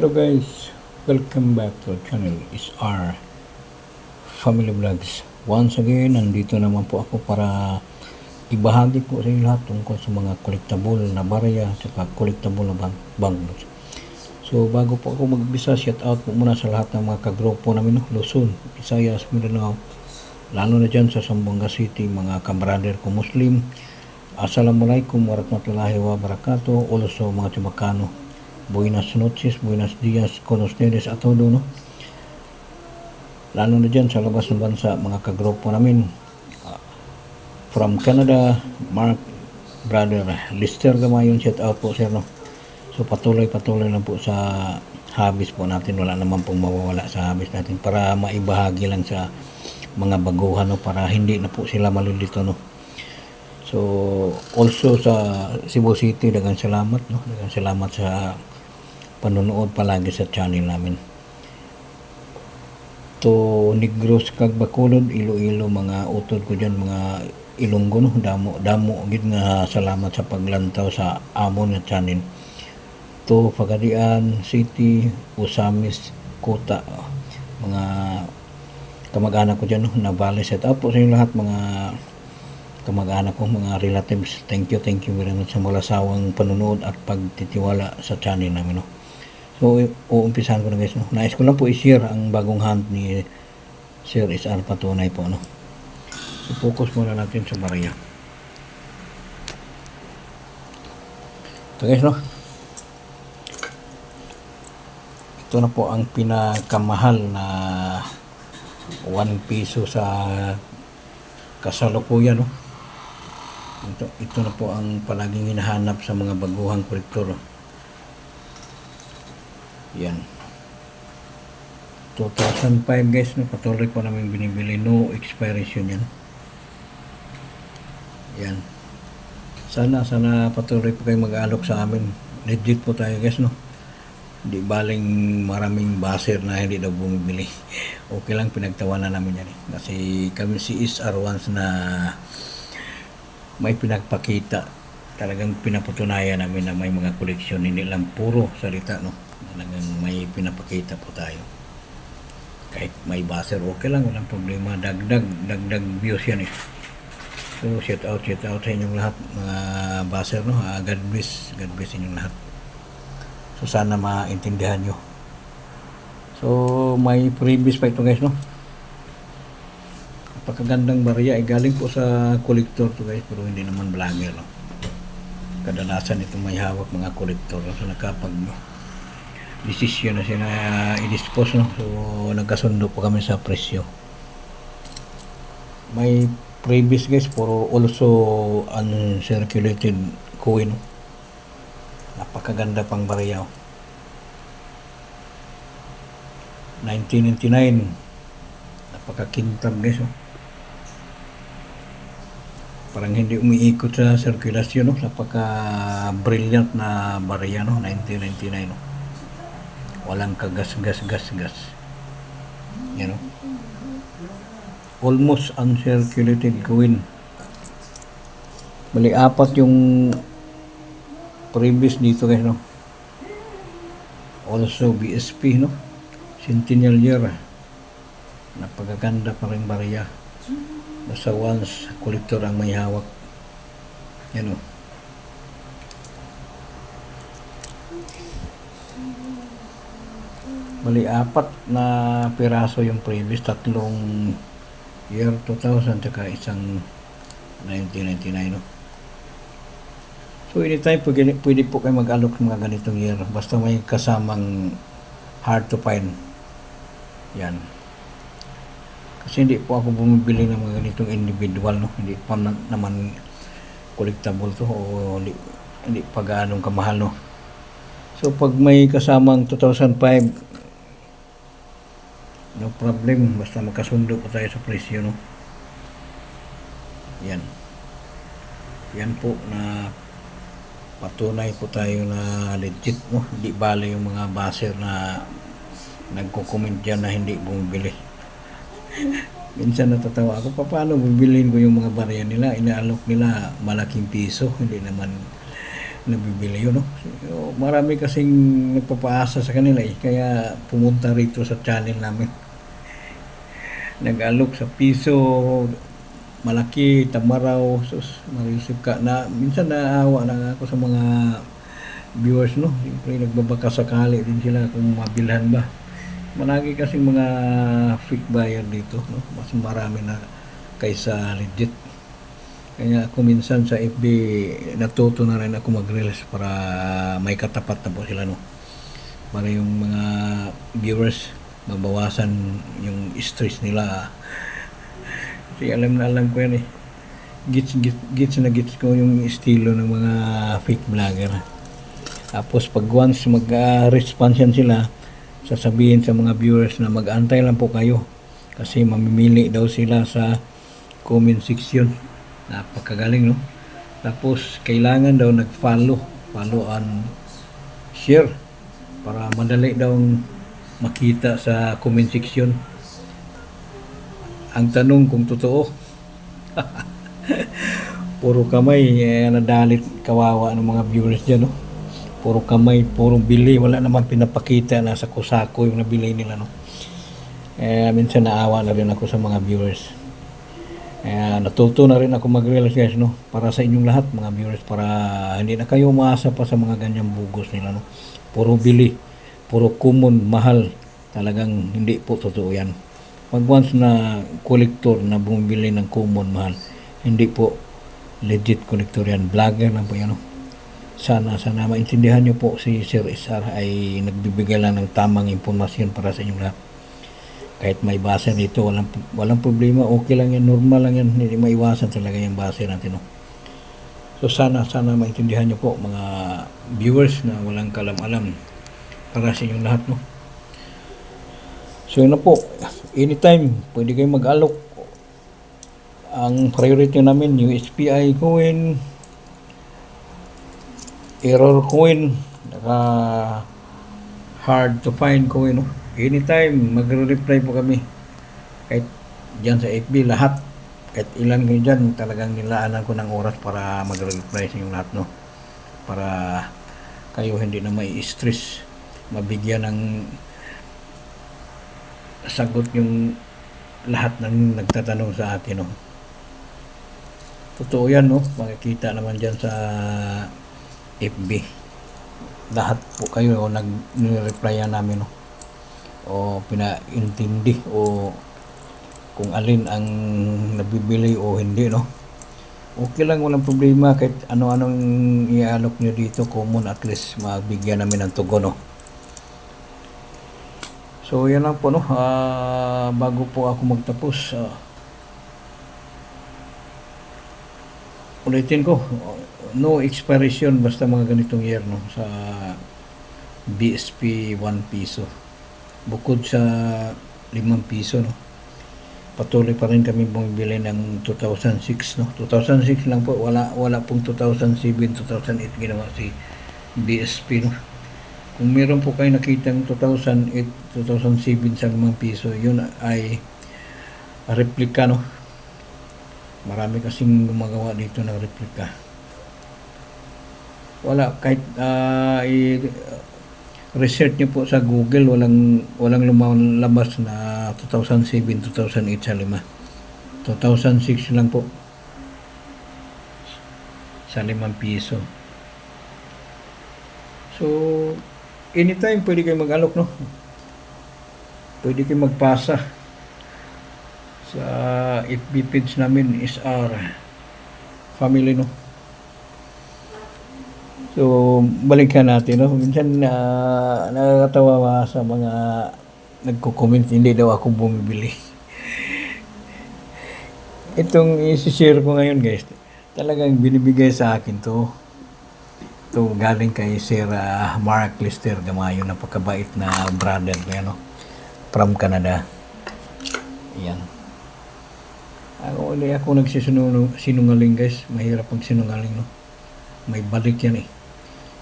Hello guys, welcome back to our channel. Is our family vlogs. Once again, nandito naman po ako para ibahagi po sa inyo lahat tungkol sa mga collectible na barya at collectible na banknotes. So bago po ako mag-umpisa, shout out po muna sa lahat ng mga kagrupo namin, Luzon, Visayas, Mindanao, lalo na dyan sa Zamboanga City, mga kamrader ko Muslim. Assalamualaikum warahmatullahi wabarakatuh. Also mga Chumacano, buenas noches, buenas dias con ustedes a todo, no? Lalo na dyan sa labas ng bansa, mga kagrupo namin. From Canada, Mark, brother Lister Gamayon, shout out po sir, no? So patuloy lang po sa hobbies po natin. Wala naman pong mawawala sa hobbies natin para maibahagi lang sa mga baguhan, no? Para hindi na po sila malilito, no? So also sa Cebu City, daghang salamat, no? Daghang salamat sa panonood palagi sa channel namin. To Negros kag Bacolod, Iloilo, mga utod ko dyan, mga Ilonggo, no? Damo gid nga salamat sa paglantaw sa amon nga channel. To Pagadian City, Usamis, Kota, mga kamag-anak ko dyan, no? Navales, set up po sa inyo lahat, mga kamag-anak ko, mga relatives. Thank you very much sa malasawang panonood at pagtitiwala sa channel namin, no? So uumpisahan ko na guys, no? Nais ko lang po i-share ang bagong hunt ni Sir SR Patunay po, no? So focus muna natin sa barya. Ito guys, no? Ito na po ang pinakamahal na 1 piso sa kasalukuyan, no? Ito na po ang palaging hinahanap sa mga baguhang kolektor. Yan. 2005 guys, no? Patuloy po namin binibili. No expiration yan. Yan. Sana patuloy po kayo mag-aalok sa amin. Legit po tayo guys, no? Di baling maraming baser na hindi daw bumibili. Okay lang, pinagtawanan namin yan, eh. Kasi kami si SR once na may pinagpakita, talagang pinapatunayan namin na may mga koleksyon, hindi lang puro salita, no? Talagang may pinapakita po tayo. Kahit may baser, okay lang, walang problema. Dagdag views yan, eh. So shout out sa inyong lahat, mga baser, no? God bless inyong lahat. So sana maintindihan nyo. So may previous pa ito guys, no? Napakagandang barya, ay galing po sa kolektor to guys, pero hindi naman vlogger, no? Kadalasan ito may hawak mga kolektor, no? So nakapag desisyon na sila i-dispose, no? So nagkasundo po kami sa presyo. May previous guys, puro also uncirculated coin, no? Napakaganda pang barya, 1999, napakakintab guys, oh. Parang hindi umiikot sa sirkulasyon, no? Napaka-brilliant na barya, no? 1999, no? Walang kagas. Yan, no? Almost uncirculated coin. Bali, 4 yung previous dito guys, no? Also BSP, no? Centennial year. Napakaganda pa rin barya. Basta once collector ang may hawak. Yan, o. Bali, 4 na piraso yung previous. 3 year 2000 tsaka isang 1999, no? So anytime pwede po kayo mag-alok ng mga ganitong year. Basta may kasamang hard to find. Yan. Kasi hindi po ako bumibili ng mga ganitong individual, no? Hindi pa naman collectible to, o hindi pa gaanong kamahal, no? So pag may kasamang 2005, no problem, basta magkasundo po tayo sa presyo, no? Yan po, na patunay po tayo na legit, no? Hindi bale yung mga baser na nagko-comment dyan na hindi bumibili. Minsan natatawa ako, paano bibilhin ko yung mga barya nila, inaalok nila malaking piso, hindi naman nabibili yun, no? So, marami kasing nagpapaasa sa kanila eh, kaya pumunta rito sa channel namin. Nag-alok sa piso, malaki, tamaraw, sus, marisip ka na, minsan naawa na ako sa mga viewers, no? Siyempre, nagbabaka sakali din sila kung mabilhan ba. Malagi kasi mga fake buyer dito, no? Mas marami na kaysa legit. Kaya ako minsan sa FB natuto na rin ako mag-reels para may katapat na po sila, no? Para yung mga viewers mabawasan yung stress nila. Kasi alam na alam ko yan eh. Gits na gits ko yung estilo ng mga fake vlogger. Tapos pag once mag-response yan sila, sasabihin sa mga viewers na mag-antay lang po kayo kasi mamimili daw sila sa comment section. Napakagaling, no? Tapos kailangan daw follow and share para madali daw makita sa comment section. Ang tanong kung totoo. Puro kamay, nadalit kawawa ng mga viewers dyan, no? Puro kamay, puro bili, wala naman pinapakita na sa kusako yung nabili nila, no? Minsan naawa na rin ako sa mga viewers. Natuto na rin ako mag-reels, guys, no? Para sa inyong lahat, mga viewers, para hindi na kayo umaasa pa sa mga ganyang bugos nila, no? Puro bili, puro common, mahal. Talagang hindi po totoo yan. Pag once na collector na bumibili ng common, mahal, hindi po legit collector yan. Vlogger lang po yan, no? Sana maintindihan nyo po si Sir Isar ay nagbibigay lang ng tamang impormasyon para sa inyong lahat. Kahit may base dito, walang problema, okay lang yan, normal lang yan, hindi maiwasan talaga yung base natin, no? So sana maintindihan nyo po mga viewers na walang kalam-alam para sa inyong lahat, no? So yun na po, anytime pwede kayong mag-alok. Ang priority namin yung SPI coin, error coin, hard to find coin, no? Anytime magre-reply po kami. Kahit dyan sa FB lahat, kahit ilan kayo dyan, talagang nilaanan ko ng oras para magre-reply sa inyong lahat, no? Para kayo hindi na may stress, mabigyan ng sagot yung lahat ng nagtatanong sa akin, no? Totoo yan, no? Makikita naman dyan sa FB. Lahat po kayo nag-replyan namin, no? O pinaintindi o kung alin ang nabibili o hindi, no? Okay lang, walang problema kahit ano-anong i-alok nyo dito, common, at least mabigyan namin ng tugon, no? So yan lang po, no? Bago po ako magtapos, ulitin ko, no expiration basta mga ganitong year, no, sa BSP 1 piso. Bukod sa 5 piso, no, patuloy pa rin kami bumibili ng 2006, no. 2006 lang po, wala pong 2007, 2008 ginawa si BSP, no. Kung meron po kayo nakitang 2008, 2007 sa 5 piso, yun ay replika, no. Marami kasing gumagawa dito ng replika. Wala, kahit research niyo po sa Google, walang lumalabas na 2007, 2008 sa 5. 2006 lang po sa 5 piso. So, anytime pwede kayo mag-alok, no? Pwede kayo magpasa sa FB page namin, SR Family, no? So, balikan natin, no? Minsan nakakatawa sa mga nagko-comment, hindi daw ako bumibili. Itong i-share ko ngayon, guys, talagang binibigay sa akin to. Ito galing kay Sir Mark Lister Gamayo, napakabait na brother ko, no? From Canada. Yan. Ako nagsisinungaling, guys. Mahirap pag sinungaling, no? May balik yan, eh.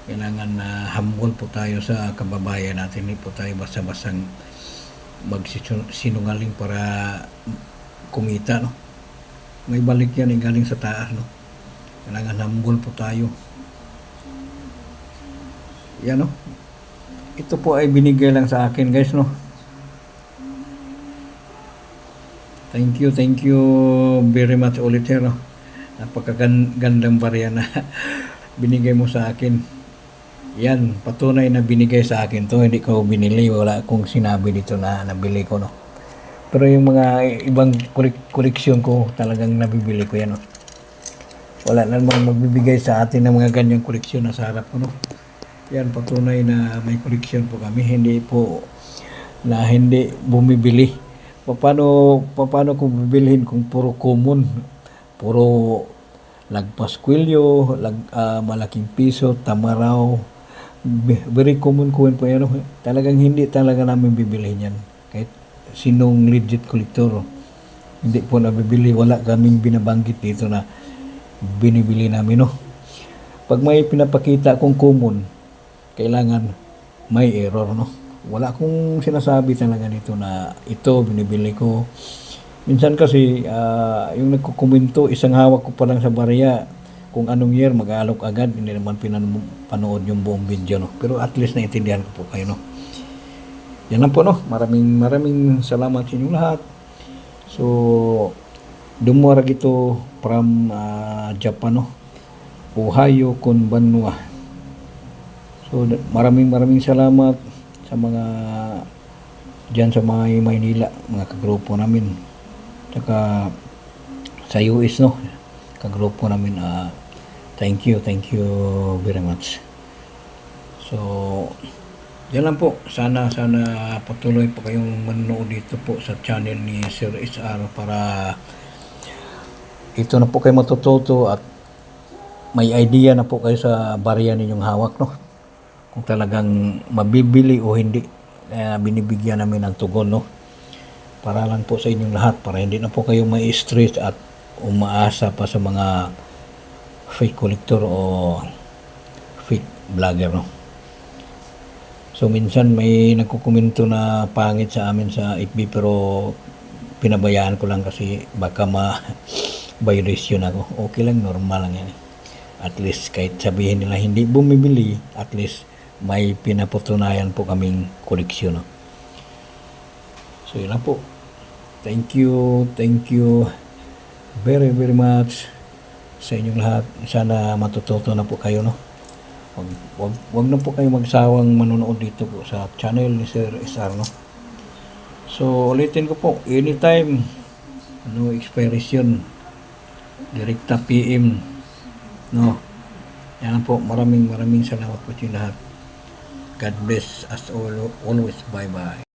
Kailangan na humble po tayo sa kababayan natin. Hindi po tayo basta-bastang magsinungaling para kumita, no? May balik yan, eh, galing sa taas, no? Kailangan humble po tayo. Yan, no? Ito po ay binigay lang sa akin, guys, no? Thank you very much ulit, sir, no? Napakagandang barya na binigay mo sa akin. Yan, patunay na binigay sa akin to. Hindi ko binili. Wala akong sinabi dito na nabili ko, no? Pero yung mga ibang koleksyon ko, talagang nabibili ko yan, no? Wala namang magbibigay sa atin ng mga ganyang koleksyon na sa harap ko, no? Yan, patunay na may koleksyon po kami. Hindi po na hindi bumibili. Paano ko bibilhin kung puro common? Puro lagpas kwelyo, malaking piso, tamaraw. Very common po yan. Talagang hindi talaga namin bibilihin yan. Kahit sinong legit collector, hindi po nabibili. Wala kaming binabanggit dito na binibili namin, no? Pag may pinapakita kong common, kailangan may error, no? Wala akong sinasabi talaga dito na ito binibili ko. Minsan kasi yung nagkukomento, isang hawak ko pa lang sa barya, kung anong year, mag-aalok agad, hindi naman pinanood yung buong video, no? Pero at least naintindihan ko po kayo, no? Yan lang po, no? Maraming salamat sa inyong lahat. So, dumurag ito from Japan, no? Ohio Konbanwa. So, maraming salamat sa mga dyan sa mga Maynila, mga kagrupo namin. Tsaka sa US, no? Kagrupo namin. Thank you very much. So, yan lang po. Sana patuloy po kayong manood dito po sa channel ni Sir SR para ito na po kayo matututo at may idea na po kayo sa barya ninyong hawak, no? Kung talagang mabibili o hindi, binibigyan namin ng tugon, no? Para lang po sa inyong lahat, para hindi na po kayo may stress at umaasa pa sa mga fake collector o fake vlogger, no? So minsan may nagkukomento na pangit sa amin sa FB, pero pinabayaan ko lang kasi baka violation ako. Okay lang, normal lang yan. At least kahit sabihin nila hindi bumibili, at least may pinaputunayan po kaming koleksyon, no? So yun lang po. Thank you very much sa inyong lahat. Sana matututo na po kayo, no? Wag na po kayo magsawang manonood dito po sa channel ni Sir SR, no? So ulitin ko po, anytime, no expiration, direkta PM, no? Yan po. Maraming salamat po sa lahat. God bless us always. Bye bye.